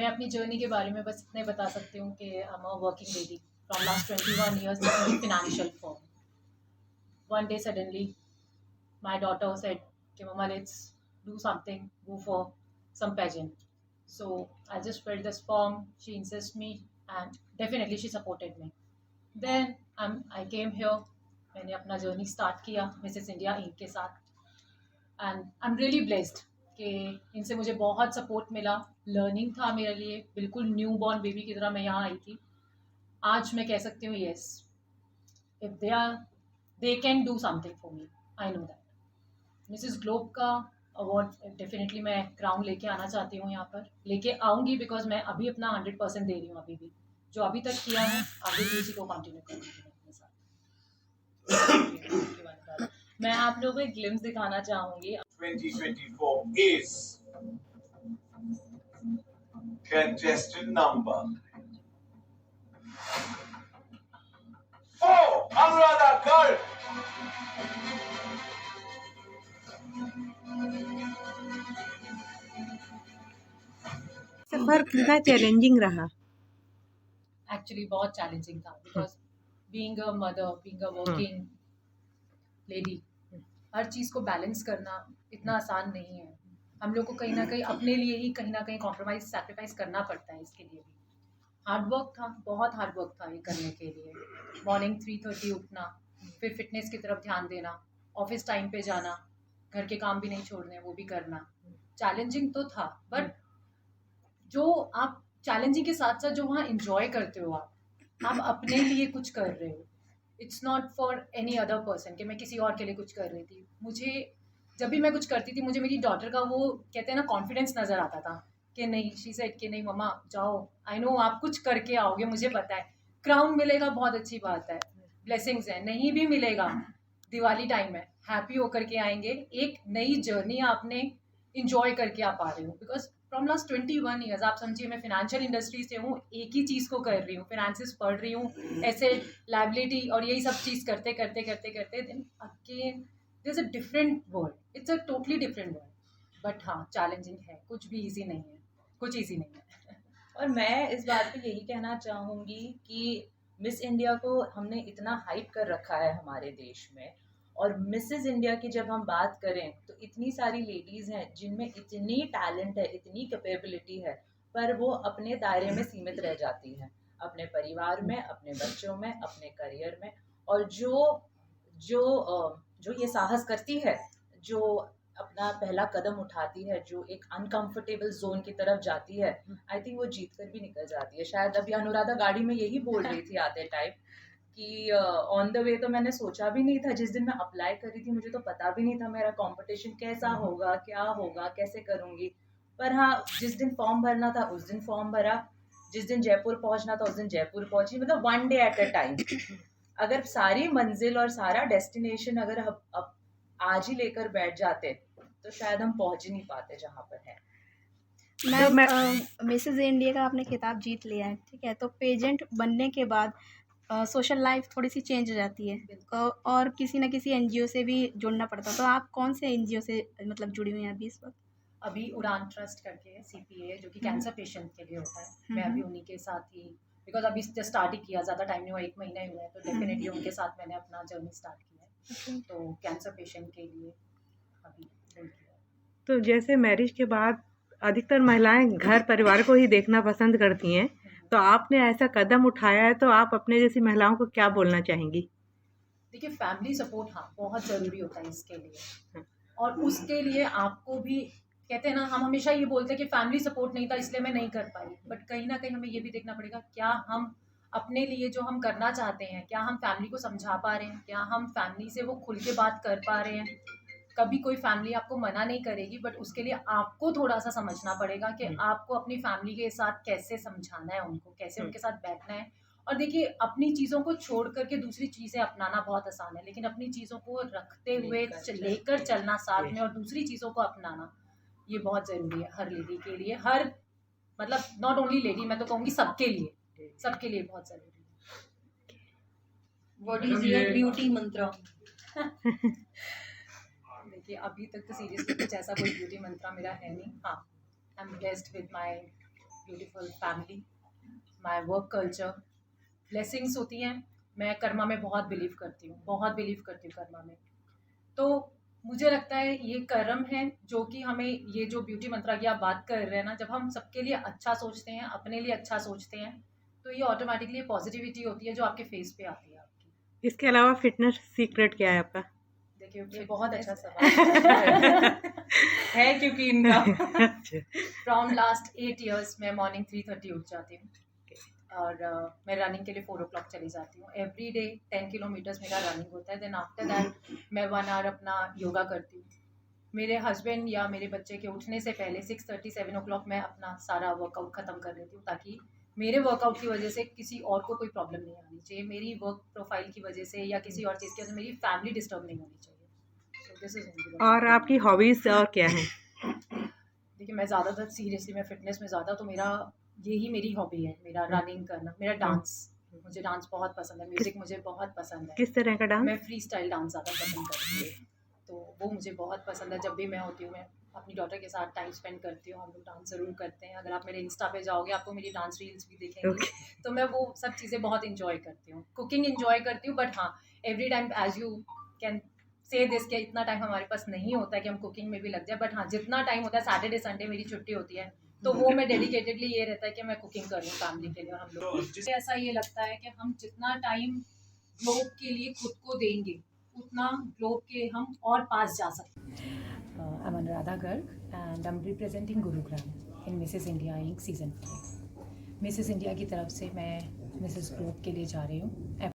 मैं अपनी जर्नी के बारे में बस इतने बता सकती हूँ कि I am a working lady from last 21 years in financial firm. One day suddenly my daughter said कि mama let's do something, go for some pageant. So I just filled this form, she insisted me and definitely she supported me. Then I came here, मैंने अपना journey start किया Mrs India ink के साथ and I am really blessed कि इनसे मुझे बहुत support मिला. लर्निंग था मेरे लिए, बिल्कुल न्यू बॉर्न बेबी की तरह मैं यहाँ आई थी. आज मैं कह सकती हूँ yes, if they can do something for me, I know that. Mrs globe का अवार्ड डेफिनेटली मैं क्राउन लेके आना चाहती हूँ, यहाँ पर लेके आऊँगी बिकॉज मैं अभी अपना 100% दे रही हूँ. अभी भी जो अभी तक किया है आगे भी उसी को कंटिन्यू करूँगी अपने साथ. मैं आप लोगों को एक ग्लिम्स दिखाना चाहूंगी. 2024 is contestant number 4, Anuradha Garg. सफर कितना चैलेंजिंग रहा? एक्चुअली बहुत चैलेंजिंग था because being a mother, being a working lady, हर चीज़ को बैलेंस करना इतना आसान नहीं है. हम लोग को कहीं ना कहीं अपने लिए ही कहीं ना कहीं कॉम्प्रोमाइज सैक्रिफाइस करना पड़ता है. इसके लिए भी हार्ड वर्क था, बहुत हार्ड वर्क था ये करने के लिए. मॉर्निंग 3:30 उठना, फिर फिटनेस की तरफ ध्यान देना, ऑफिस टाइम पे जाना, घर के काम भी नहीं छोड़ने, वो भी करना. चैलेंजिंग तो था, बट जो आप चैलेंजिंग के साथ साथ जो वहाँ इंजॉय करते हो, आप अपने लिए कुछ कर रहे हो. It's not for any other person कि मैं किसी और के लिए कुछ कर रही थी. मुझे जब भी मैं कुछ करती थी, मुझे मेरी डॉटर का वो कहते हैं ना कॉन्फिडेंस नज़र आता था कि नहीं, शी सेड कि नहीं मम्मा जाओ, आई नो आप कुछ करके आओगे, मुझे पता है. क्राउन मिलेगा बहुत अच्छी बात है, ब्लेसिंग्स है. नहीं भी मिलेगा, दिवाली टाइम है, हैप्पी होकर के आएंगे. एक नई जर्नी आपने इंजॉय करके आप आ रहे हो. बिकॉज फ्रॉम लास्ट 21 ईयर्स आप समझिए मैं फाइनेंशियल इंडस्ट्री से हूँ, एक ही चीज़ को कर रही हूँ, फिनेंसेस पढ़ रही हूँ, ऐसे लाइबिलिटी और यही सब चीज़ करते करते करते करते then again there is a different world. It's a totally different world. But हाँ चैलेंजिंग है, कुछ भी ईजी नहीं है, कुछ ईजी नहीं है. और मैं इस बात पे यही कहना चाहूँगी कि मिस इंडिया को हमने इतना हाइप कर रखा है हमारे देश में, और मिसेस इंडिया की जब हम बात करें तो इतनी सारी लेडीज़ हैं जिनमें इतनी टैलेंट है, इतनी कैपेबिलिटी है, पर वो अपने दायरे में सीमित रह जाती हैं, अपने परिवार में, अपने बच्चों में, अपने करियर में. और जो ये साहस करती है, जो अपना पहला कदम उठाती है, जो एक अनकंफर्टेबल जोन की तरफ जाती है, आई थिंक वो जीत कर भी निकल जाती है. शायद अभी अनुराधा गाड़ी में यही बोल रही थी आते टाइम कि ऑन द वे तो मैंने सोचा भी नहीं था. जिस दिन मैं अप्लाई कर रही थी मुझे तो पता भी नहीं था मेरा कंपटीशन कैसा होगा, क्या होगा, कैसे करूँगी. पर हाँ, जिस दिन फॉर्म भरना था उस दिन फॉर्म भरा, जिस दिन जयपुर पहुँचना था उस दिन जयपुर पहुँची. मतलब one day at a time. अगर सारी मंजिल और सारा डेस्टिनेशन अगर अब आज ही लेकर बैठ जाते तो शायद हम पहुंच ही नहीं पाते जहाँ पर है. मैम मिसेज इंडिया का आपने खिताब जीत लिया है, ठीक है, तो पेजेंट बनने के बाद सोशल लाइफ थोड़ी सी चेंज हो जाती है. और किसी न किसी एनजीओ से भी जुड़ना पड़ता है. तो आप कौन से एनजीओ से मतलब जुड़ी हुई हैं अभी इस वक्त? अभी उड़ान ट्रस्ट करके CPA जो कि कैंसर पेशेंट के लिए होता है, मैं अभी उन्हीं के साथ ही, बिकॉज अभी जस्ट स्टार्ट ही किया, ज़्यादा टाइम नहीं हुआ, 1 महीना ही हुआ है, तो डेफिनेटली उनके साथ मैंने अपना जर्नी स्टार्ट किया है. तो कैंसर पेशेंट के लिए अभी join किया है. तो जैसे मैरिज के बाद अधिकतर महिलाएं घर परिवार को ही देखना पसंद करती हैं, तो आपने ऐसा कदम उठाया है, तो आप अपने जैसी महिलाओं को क्या बोलना चाहेंगी? देखिए फैमिली सपोर्ट हाँ बहुत ज़रूरी होता है इसके लिए, और उसके लिए आपको भी कहते हैं ना, हम हमेशा ये बोलते हैं कि फैमिली सपोर्ट नहीं था इसलिए मैं नहीं कर पाई, बट कहीं ना कहीं हमें ये भी देखना पड़ेगा क्या हम अपने लिए जो हम करना चाहते हैं, क्या हम फैमिली को समझा पा रहे हैं, क्या हम फैमिली से वो खुल के बात कर पा रहे हैं. कभी कोई फैमिली आपको मना नहीं करेगी, बट उसके लिए आपको थोड़ा सा समझना पड़ेगा कि आपको अपनी फैमिली के साथ कैसे समझाना है, उनको कैसे उनके साथ बैठना है. और देखिए अपनी चीज़ों को छोड़ करके दूसरी चीज़ें अपनाना बहुत आसान है, लेकिन अपनी चीज़ों को रखते हुए लेकर चलना साथ में और दूसरी चीज़ों को अपनाना ये बहुत ज़रूरी है हर लेडी के लिए. हर मतलब नॉट ओनली लेडी, मैं तो कहूँगी सबके लिए बहुत ज़रूरी है. व्हाट इज योर ब्यूटी मंत्र? देखिए अभी तक तो सीरियसली कुछ ऐसा कोई ब्यूटी मंत्र मेरा है नहीं. हाँ, I am blessed with my beautiful family, my work culture, blessings होती हैं। मैं कर्मा में बहुत बिलीव करती हूँ कर्मा में। तो मुझे लगता है ये कर्म है जो कि हमें, ये जो ब्यूटी मंत्रा की आप बात कर रहे हैं ना, जब हम सबके लिए अच्छा सोचते हैं, अपने लिए अच्छा सोचते हैं, तो ये ऑटोमेटिकली पॉजिटिविटी होती है जो आपके फेस पे आती है आपकी। इसके अलावा फिटनेस सीक्रेट क्या है आपका? देखिए ये बहुत अच्छा सवाल है क्योंकि इनका फ्रॉम लास्ट 8 years मैं मॉर्निंग 3:30 उठ जाती हूँ और मैं रनिंग के लिए 4 o'clock चली जाती हूँ। एवरी डे 10 किलोमीटर्स मेरा रनिंग होता है। देन आफ्टर दैट मैं 1 hour अपना योगा करती हूँ। मेरे हस्बैंड या मेरे बच्चे के उठने से पहले 6:30 7 o'clock मैं अपना सारा वर्कआउट ख़त्म कर लेती हूँ, ताकि मेरे वर्कआउट की वजह से किसी और को कोई प्रॉब्लम नहीं आनी चाहिए। मेरी वर्क प्रोफाइल की वजह से या किसी और चीज़ की वजह से मेरी फैमिली डिस्टर्ब नहीं होनी चाहिए। So this is और आपकी हॉबीज और क्या है? देखिए मैं ज़्यादातर सीरियसली मैं फिटनेस में ज़्यादा, तो मेरा यही मेरी हॉबी है, मेरा रनिंग करना, मेरा डांस, मुझे डांस बहुत पसंद है, म्यूज़िक मुझे बहुत पसंद है। किस तरह का डांस? मैं फ्री स्टाइल डांस ज़्यादा पसंद करती हूँ, तो वो मुझे बहुत पसंद है। जब भी मैं होती हूँ, मैं अपनी डॉटर के साथ टाइम स्पेंड करती हूँ, हम लोग डांस ज़रूर करते हैं। अगर आप मेरे इंस्टा पे जाओगे आपको मेरी डांस रील्स भी दिखेंगी। तो मैं वो सब चीज़ें बहुत इंजॉय करती हूँ। कुकिंग इंजॉय करती हूँ, बट हाँ every time as you can say this कि इतना टाइम हमारे पास नहीं होता है कि हम कुकिंग में भी लग जाए, बट हाँ जितना टाइम होता है, सैटरडे संडे मेरी छुट्टी होती है, तो वो मैं डेडिकेटेडली ये रहता है कि मैं कुकिंग करूँ फैमिली के लिए। और हम लोग मुझे ऐसा ये लगता है कि हम जितना टाइम ग्लोब के लिए खुद को देंगे, उतना ग्लोब के हम और पास जा सकते हैं। I am Anuradha Garg and I am representing Gurugram in Mrs India Inc season 5। Mrs India की तरफ से मैं मिसेस ग्लोब के लिए जा रही हूँ।